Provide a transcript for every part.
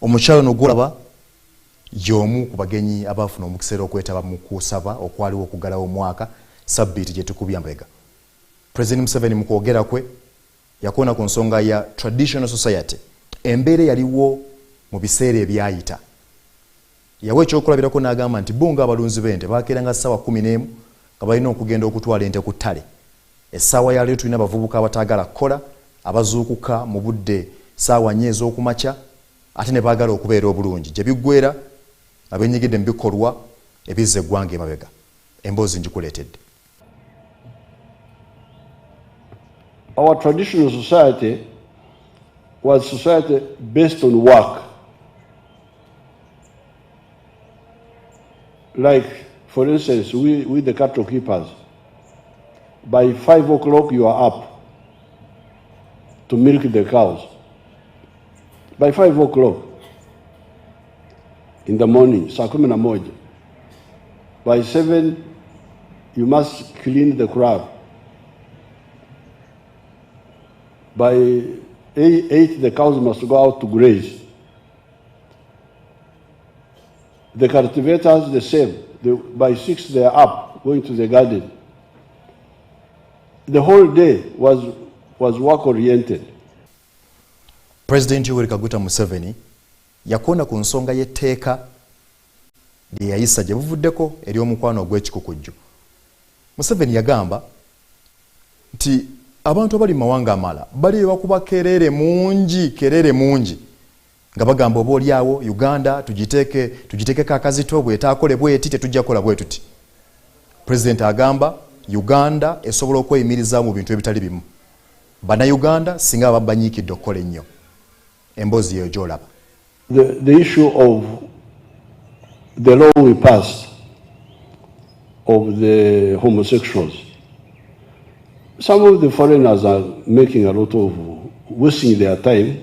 Omukyalo n'ogulaba y'omu ku bagenyi abaafuna omukisa okwetaba mu kusaba okwaliwo okugalawo omwaka sabbiiti gye tukubya mbega. President Museveni mu kwogera kwe yakoona ku nsonga ya traditional society. Embeera yaliwo mu biseera ebyayita. Yawe ekyokulabirako n'agamba nti bo ng'abalunzi b'ente baakeeranga ssaawa 11 nga balina okugenda okutwala ente ku ttale. Essaawa ya leero tulina abavubuka abataagala kukola, abazuukuka mu budde ssaawa 4 ez'okumakya ate ne baagala okubeera obulungi. Gye biggweera abennyigidde mu bikolwa ebizza eggwanga emabega. Emboozi ngikuleetedde. Our traditional society was society based on work. Like, for instance, we the cattle keepers, by 5 o'clock you are up to milk the cows. By 5 o'clock in the morning, saa 11. By 7, you must clean the crop. By 8, the cows must go out to graze. The cultivators, the same. By 6, they are up, going to the garden. The whole day was work-oriented. President Yoweri Kaguta Museveni yakoona ku nsonga y'etteeka lye yayisa gye buvuddeko eri omukwano ogw'ekikukujju. Museveni yagamba nti abantu abali mu mawanga amala bali bakuba kerere mungi nga bagamba oba oliawo Uganda tugiteekeko akazito bw'etaakole bweti tetujja kukola bwe tuti. President agamba Uganda esobola okweyimiriza mu bintu ebitali bimu. Bannayuganda singa baba banyiikidde okukola ennyo. Emboozi yeyo gy'olaba. The issue of the law we passed of the homosexuals. Some of the foreigners are making a lot of wasting their time.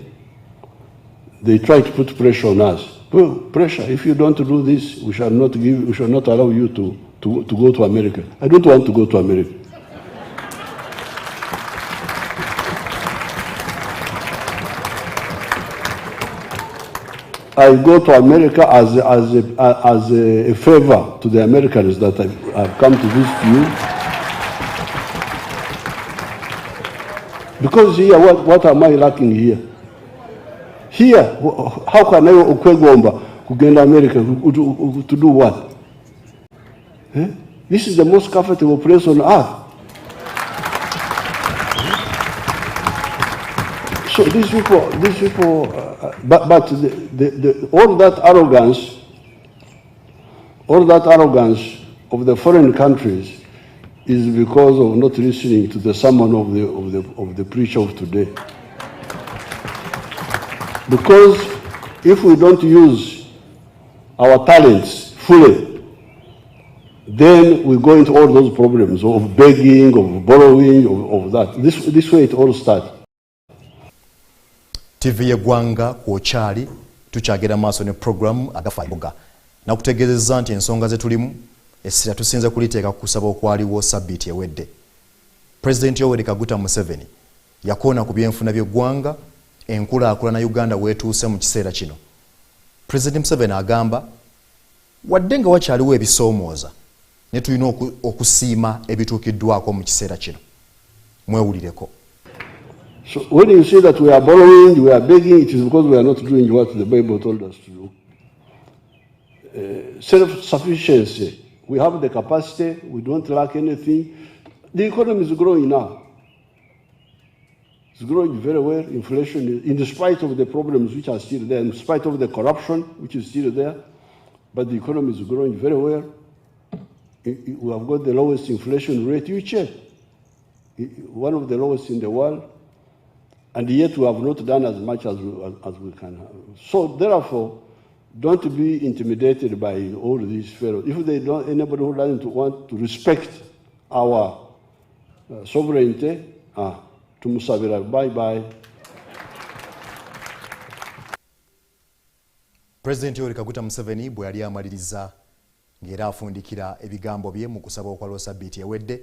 They try to put pressure on us. Well, pressure. If you don't do this, we shall not allow you to go to America. I don't want to go to America. I go to America as a favor to the Americans that I've come to visit you. Because here, what am I lacking here? Here, how can I okwegomba kugenda America to do what? Eh? This is the most comfortable place on earth. So these people, but all that arrogance of the foreign countries is because of not listening to the sermon of the preacher of today. Because if we don't use our talents fully, then we go into all those problems of begging, of borrowing, of that. This way it all starts. TV y'eggwanga kw'okyali tukyagera maaso ne program Agafa Embuga. Nakutegeezezza nti ensonga ze tulimu essira tusinze kuliteeka ku kusaba okwaliwo sabbiiti ewedde. President Yoweri Kaguta Museveni yakoona ku byenfuna by'eggwanga enkulaakulana Uganda weetuuse mu kiseera kino. President Museveni agamba wadde nga wakyaliwo ebisoomooza ne tulina okusiima ebituukiddwako mu kiseera kino. Mwewulireko. So when you say that we are borrowing, we are begging, it is because we are not doing what the Bible told us to do. Self-sufficiency. We have the capacity, we don't lack anything. The economy is growing now. It's growing very well. Inflation, in spite of the problems which are still there, in spite of the corruption which is still there, but the economy is growing very well. We have got the lowest inflation rate, you check. One of the lowest in the world. And yet we have not done as much as we can. So therefore, don't be intimidated by all these fellows. If they don't, anybody who doesn't want to respect our sovereignty, tumusabira bye-bye. President Yoweri Kaguta Museveni bwe yali amaliriza ng'era afundikira ebigambo bye mu kusaba okwaliwo sabbiiti ewedde,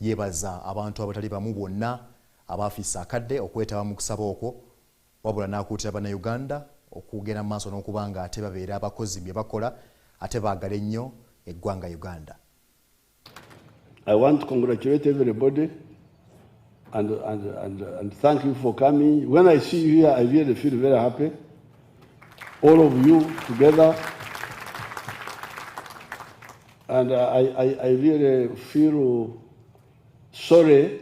yeebaza abantu abatali bamu bonna abafiisa akadde okwetaba mu kusaba okwo, wabula n'akuutira Bannayuganda okugenda maaso n'okuba nga ate babeera abakozi bye bakola ate baagala ennyo eggwanga Uganda. I want to congratulate everybody and thank you for coming. When I see you here, I really feel very happy. All of you together. And I really feel sorry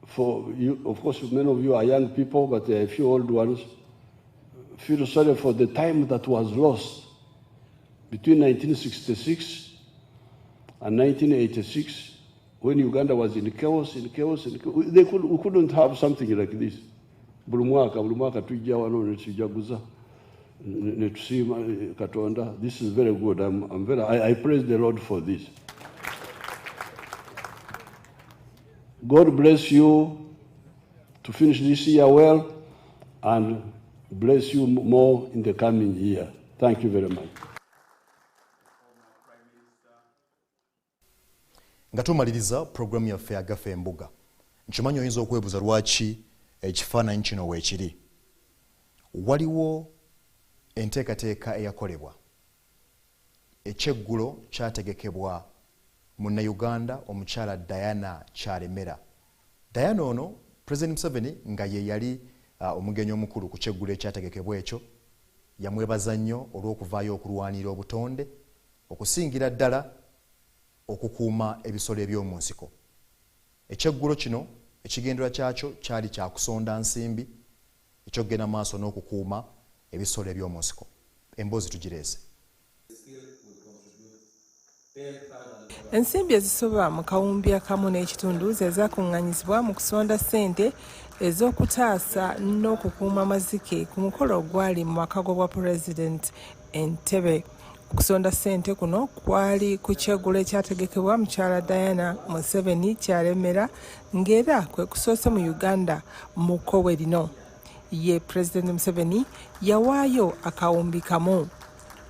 for you. Of course, many of you are young people, but a few old ones feel sorry for the time that was lost between 1966 and 1986, when Uganda was in chaos. We couldn't have something like this. Buli mwaka tujja wano netujaguza netusima Katonda. This is very good. I praise the Lord for this. God bless you to finish this year well and bless you more in the coming year. Thank you very much. Nga tumaliriza programu yaffe Agafa Embuga, nkimanyi oyinza okwebuuza lwaki ekifaananyi kino weekiri. Waliwo enteekateeka eyakolebwa. Ekyeggulo kyategekebwa Munnayuganda omukyala Diana Kyalemera. Diana ono President Museveni nga ye yali omugenyi omukulu ku kyeggulo ekyategekebwa ekyo, yamwebaza nnyo olw'okuvaayo okulwanira obutonde, okusingira ddala okukuuma ebisolo eby'omu nsiko. Ekyeggulo kino ekigendera kyakyo kyali kya kusonda nsimbi ekyokugenda maaso n'okukuuma ebisolo eby'omu nsiko. Emboozi tugireese. Ensimbi ezisoba mu kawumbi akamu n'ekitundu ze zaakungaanyizibwa mu kusonda ssente ez'okutaasa n'okukuuma amazike ku mukolo ogwali mu makago bwa Pulezidenti Entebbe. Okusonda ssente kuno kwali ku kyeggulo ekyategekebwa mukyala Diana Museveni Kyalemera ng'era kwe kusoose mu Uganda mu kkowe lino. Ye Pulezidenti Museveni yawaayo akawumbi kamu.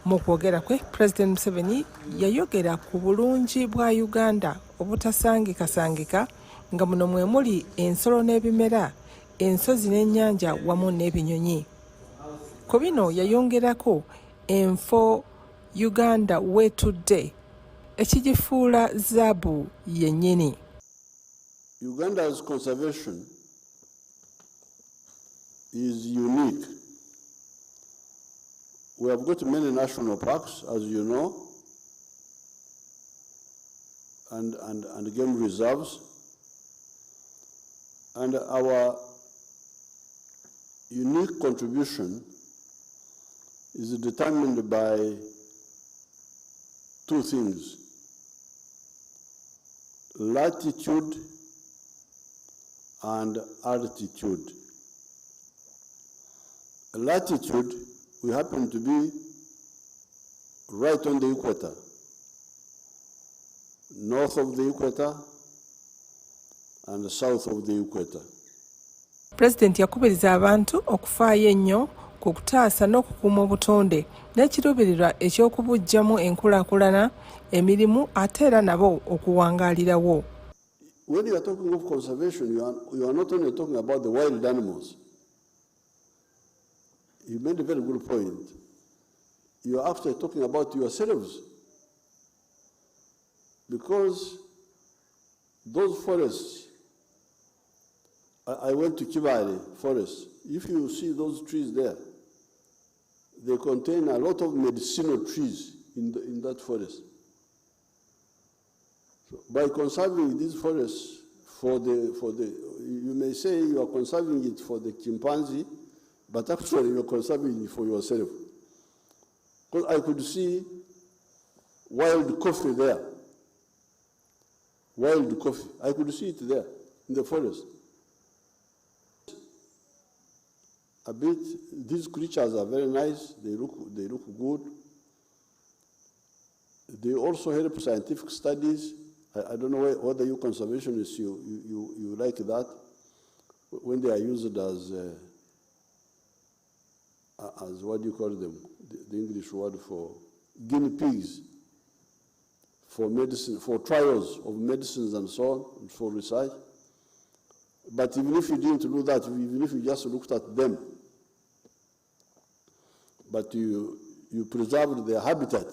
Mu kwogera kwe, Pulezidenti Museveni yayogera ku bulungi bwa Uganda obutasangikasangika nga muno mwe muli ensolo n'ebimera, ensozi n'ennyanja wamu n'ebinyonyi. Ku bino yayongerako enfo Uganda wetudde ekigifuula zaabu yennyini. Uganda's conservation is unique. We have got many national parks, as you know, and game reserves. And our unique contribution is determined by two things: latitude and altitude. Latitude, we happen to be right on the equator, north of the equator and south of the equator. Pulezidenti yakubiriza abantu okufaayo ennyo ku kutaasa n'okukuuma obutonde n'ekiruubirirwa eky'okubuggyamu enkulaakulana, emirimu ate era nabo okuwangaalirawo. When you are talking of conservation, you are not only talking about the wild animals. You made a very good point. You are actually talking about yourselves. Because those forests, I went to Kibale forest. If you see those trees there, they contain a lot of medicinal trees in that forest. So by conserving these forests you may say you are conserving it for the chimpanzee, but actually you are conserving it for yourself. Because I could see wild coffee there. Wild coffee. I could see it there in the forest. A bit, these creatures are very nice. They look good. They also help scientific studies. I don't know whether you conservationists you like that when they are used as what do you call them? The English word for guinea pigs for medicine, for trials of medicines and so on, for research. But even if you didn't do that, even if you just looked at them, but you preserved their habitat.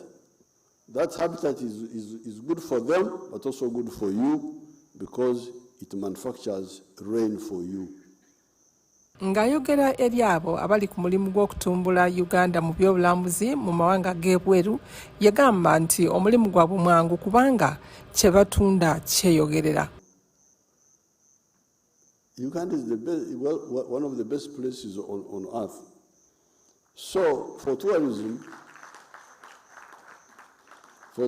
That habitat is good for them, but also good for you because it manufactures rain for you. Ng'ayogera eri abo abali ku mulimu gw'okutumbula Uganda mu by'obulambuzi mu mawanga g'ebweru, yagamba nti omulimu gwabwe mwangu kubanga kye batunda kyeyogerera. Uganda is one of the best places on earth. So for tourism, your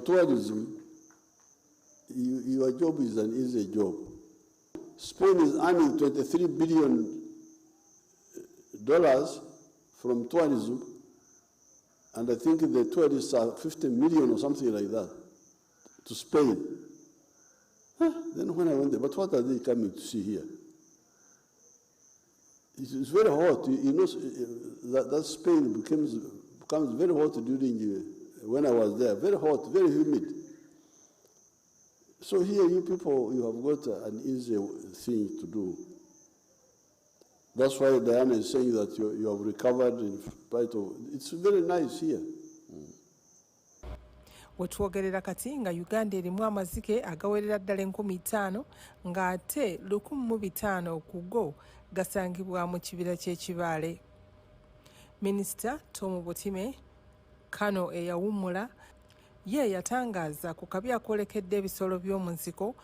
job is an easy job. Spain is earning $23 billion from tourism, and I think the tourists are 50 million or something like that to Spain. Then when I went there, but what are they coming to see here? It's very hot. You know that Spain becomes very hot during when I was there. Very hot, very humid. So here, you people, you have got an easy thing to do. That's why Diana is saying that you have recovered in spite of. It's very nice here. Wetwogerera kati nga Uganda erimu amazike agawerera ddala 50,000 ng'ate 1,500 ku go gasangibwa mu kibira ky'ekibaale. Minisita Tom Botime Kano eyawummula ye yatangaaza ku kabi akolekedde ebisolo by'omu nsiko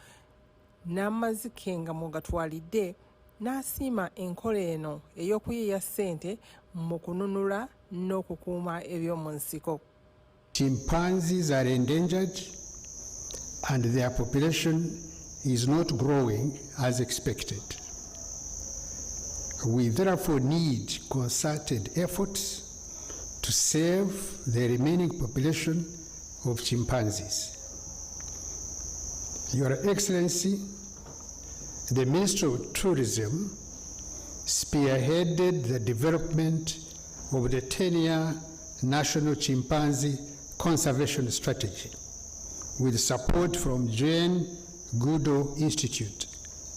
n'amazike nga mugatwalidde n'asiima enkola eno ey'okuyiiya ssente mu kununula n'okukuuma eby'omu nsiko. Chimpanzees are endangered and their population is not growing as expected. We therefore need concerted efforts to save the remaining population of chimpanzees. Your Excellency, the Ministry of Tourism spearheaded the development of the 10-year National Chimpanzee Conservation Strategy with support from Jane Goodall Institute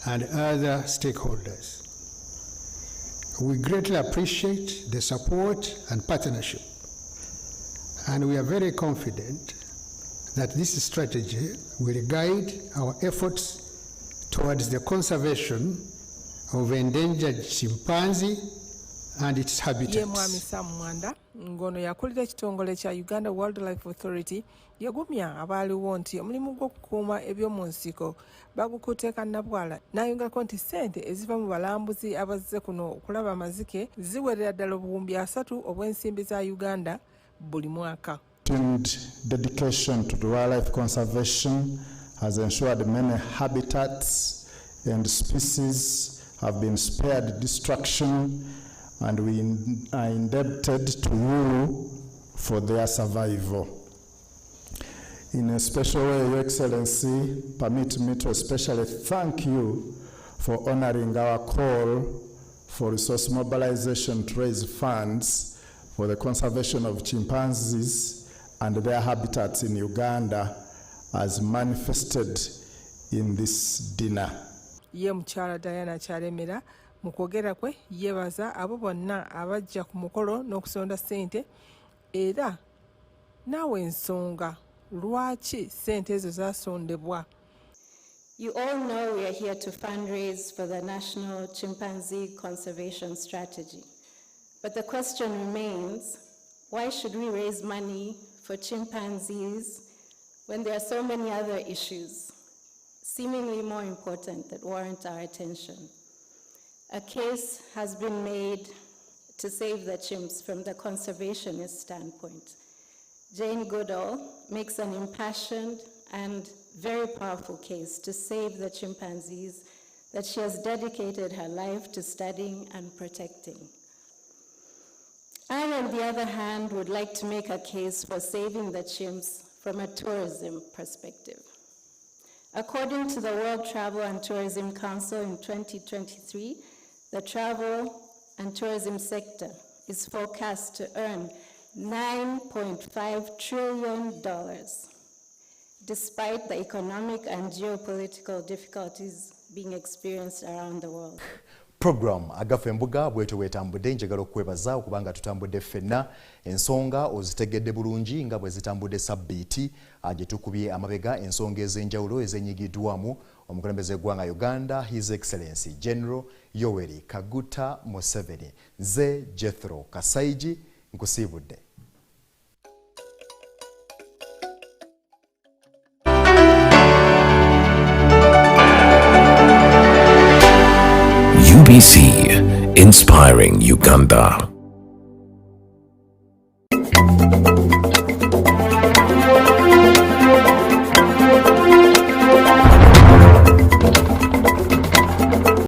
and other stakeholders. We greatly appreciate the support and partnership, and we are very confident that this strategy will guide our efforts towards the conservation of endangered chimpanzee and its habitats. Ye Mwami Sam Mwanda ngono yakulira ekitongole kya Uganda Wildlife Authority yagumya abaaliwo nti omulimu gw'okukuuma eby'omu nsiko bagukuteeka nnabwala n'ayongerako nti ssente eziva mu balambuzi abazze kuno okulaba amazike ziwerera ddala obuwumbi 3 obw'ensimbi za Uganda buli mwaka. Dedication to the wildlife conservation has ensured many habitats and species have been spared destruction, and we are indebted to you for their survival. In a special way, Your Excellency, permit me to especially thank you for honoring our call for resource mobilization to raise funds for the conservation of chimpanzees and their habitats in Uganda as manifested in this dinner. Ye Mukyala Diana Kyaremera mu kwogera kwe yeebaza abo bonna abajja ku mukolo n'okusonda ssente era naawe ensonga lwaki ssente ezo zaasondebwa. You all know we are here to fundraise for the National Chimpanzee Conservation Strategy. But the question remains, why should we raise money for chimpanzees when there are so many other issues, seemingly more important, that warrant our attention? A case has been made to save the chimps from the conservationist standpoint. Jane Goodall makes an impassioned and very powerful case to save the chimpanzees that she has dedicated her life to studying and protecting. I, on the other hand, would like to make a case for saving the chimps from a tourism perspective. According to the World Travel and Tourism Council in 2023, the travel and tourism sector is forecast to earn $9.5 trillion, despite the economic and geopolitical difficulties being experienced around the world. Program Agafa Embuga bwetu wetambudde njagala okwebaza okubanga tutambudde ffenna ensonga ozitegedde bulungi nga bwe zitambudde sabbiiti gye tukubye amabega ensonga ez'enjawulo ezenyigiddwamu omukulembeze gwanga Uganda His Excellency General Yoweri Kaguta Museveni. Nze Jethro Kasaiji nkusiibudde. UBC, inspiring Uganda.